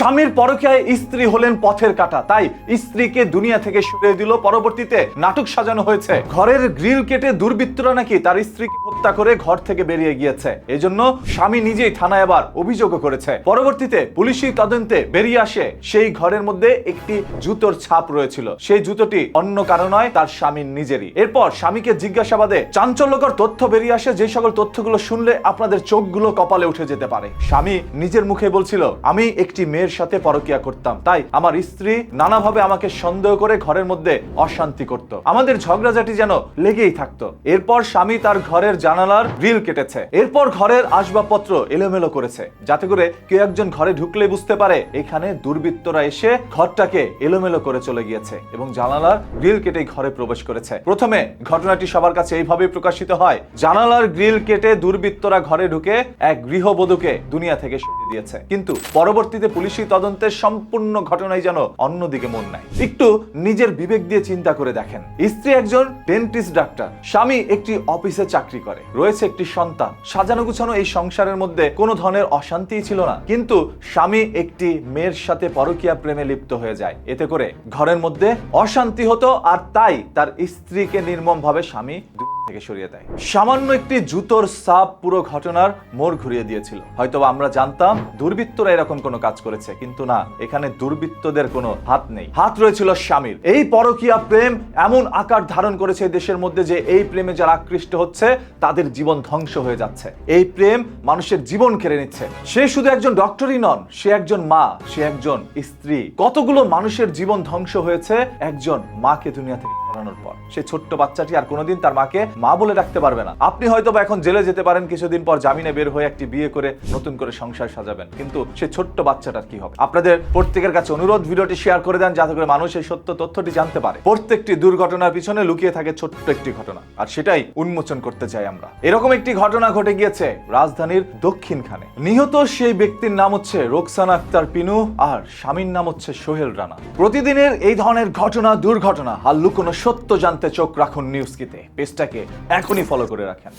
স্বামীর পরকীয়ায় স্ত্রী হলেন পথের কাঁটা, তাই স্ত্রীকে দুনিয়া থেকে সরিয়ে দিল। পরবর্তীতে নাটক সাজানো হয়েছে। ঘরের গ্রিল কেটে দুর্বৃত্তরা নাকি তার স্ত্রীকে হত্যা করে ঘর থেকে বেরিয়ে গিয়েছে। এজন্য স্বামী নিজেই থানায় আবার অভিযোগও করেছে। পরবর্তীতে পুলিশি তদন্তে বেরিয়ে আসে সেই ঘরের মধ্যে একটি জুতোর ছাপ রয়েছিল। সেই জুতোটি অন্য কারো নয়, তার স্বামীর নিজেরই। এরপর স্বামীকে জিজ্ঞাসাবাদে চাঞ্চল্যকর তথ্য বেরিয়ে আসে, যে সকল তথ্যগুলো শুনলে আপনাদের চোখগুলো কপালে উঠে যেতে পারে। স্বামী নিজের মুখে বলছিল, আমি একটি মেয়ের সাথে পরকীয়া করতাম, তাই আমার স্ত্রী নানাভাবে আমাকে সন্দেহ করে ঘরের মধ্যে অশান্তি করত। আমাদের ঝগড়াঝাটি যেন লেগেই থাকতো। এরপর স্বামী তার ঘরের জানালার গ্রিল কেটেছে। এরপর ঘরের আসবাবপত্র এলোমেলো করেছে, যাতে করে কেউ একজন ঘরে ঢুকলে বুঝতে পারে এখানে দুর্বৃত্তরা এসে ঘরটাকে এলোমেলো করে চলে গিয়েছে এবং জানালার গ্রিল কেটে ঘরে প্রবেশ করেছে। প্রথমে ঘটনাটি সবার কাছে এইভাবে প্রকাশিত হয়, জানালার গ্রিল কেটে দুর্বৃত্তরা ঘরে ঢুকে এক গৃহবধূকে দুনিয়া থেকে সরিয়ে দিয়েছে। কিন্তু পরবর্তীতে পুলিশি তদন্তের সম্পূর্ণ ঘটনায় যেন অন্যদিকে মন নাই। একটু নিজের বিবেক দিয়ে চিন্তা করে দেখেন, স্ত্রী একজন ডেন্টিস্ট ডাক্তার, স্বামী একটি অফিসে চাকরি করে, রয়েছে একটি সন্তান। সাজানো গুছানো এই সংসারের মধ্যে কোনো ধরনের অশান্তি ছিল না, কিন্তু স্বামী একটি মেয়ের সাথে পরকীয়া প্রেমে লিপ্ত হয়ে যায়। এতে করে ঘরের মধ্যে অশান্তি হতো, আর তাই তার স্ত্রীকে নির্মমভাবে স্বামী থেকে সরিয়ে দেয়। সামান্য একটি জুতোর ছাপ পুরো ঘটনার মোড় ঘুরিয়ে দিয়েছিল। হয়তো আমরা জানতাম দুর্বৃত্তরা এরকম কোনো কাজ করেছে, কিন্তু না, এখানে দুর্বৃত্তদের কোনো হাত নেই, হাত রয়েছিল স্বামীর। এই পরকীয়া প্রেম এমন আকার ধারণ করেছে দেশের মধ্যে যে এই প্রেমে যারা আকৃষ্ট হচ্ছে তাদের জীবন ধ্বংস হয়ে যাচ্ছে। এই প্রেম মানুষের জীবন কেড়ে নিচ্ছে। সে শুধু একজন ডক্টরই নন, সে একজন মা, সে একজন স্ত্রী। কতগুলো মানুষের জীবন ধ্বংস হয়েছে একজন মাকে দুনিয়া থেকে সরানোর পর। সে ছোট্ট বাচ্চাটি আর কোনোদিন তার মাকে মা বলে ডাকতে পারবে না। আপনি হয়তো বা এখন জেলে যেতে পারেন, কিছুদিন পর জামিনে বের হয়ে একটি বিয়ে করে নতুন করে সংসার সাজাবেন, কিন্তু সে ছোট্ট বাচ্চাটার কি হবে? আপনাদের প্রত্যেকের কাছে অনুরোধ, ভিডিওটি শেয়ার করে দেন, যাতে করে মানুষ এই সত্য তথ্যটি জানতে পারে। প্রত্যেকটি দুর্ঘটনার পিছনে লুকিয়ে থাকে ছোট্ট একটি ঘটনা, আর সেটাই উন্মোচন করতে চাই আমরা। এরকম একটি ঘটনা ঘটে গিয়েছে রাজধানীর দক্ষিণখানে। নিহত সেই ব্যক্তির নাম হচ্ছে রোকসানা আক্তার পিনু, আর স্বামীর নাম হচ্ছে সোহেল রানা। প্রতিদিনের এই ধরনের ঘটনা, দুর্ঘটনা আর লুকোনো সত্য জানতে চোখ রাখুন নিউজকিতে। পেজটাকে এখনই ফলো করে রাখেন।